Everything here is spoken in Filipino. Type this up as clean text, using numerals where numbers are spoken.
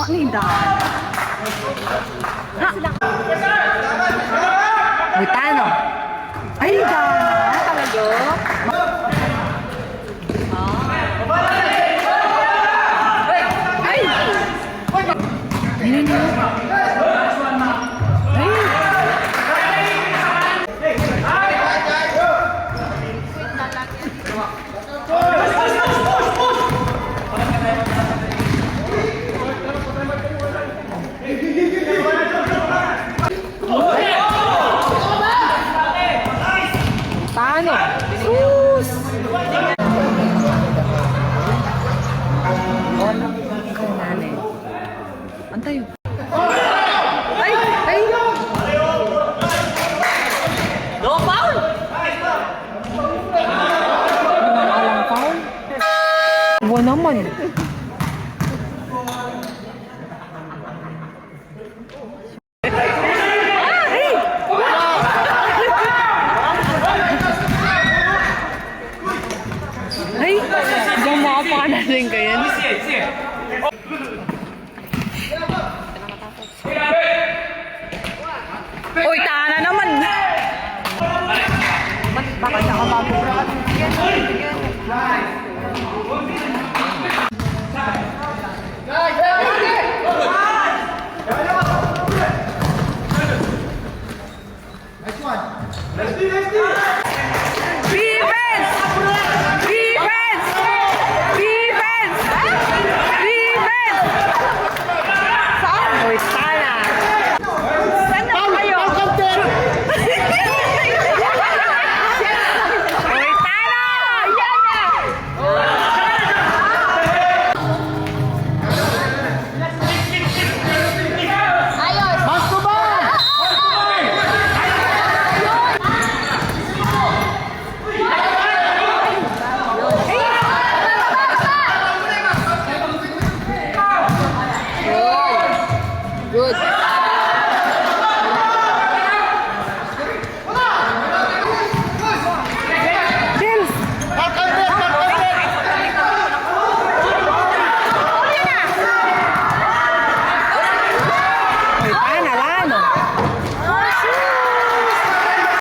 Ang hindahan. Butano. Ay, hindahan. Talaga? Ay! Yun yun. Paano? Sus! Antay. Ay! Ay! No foul! Walang foul? Buwan naman. Ay, gumapa na rin kayo. Uy, tana naman. Bakit ako mabubra? Next one. Let's do. Defense! Defense! Defense! Defense! Saan? Uy, tana. Saan na kayo? Uy, tana! Yan na! Good.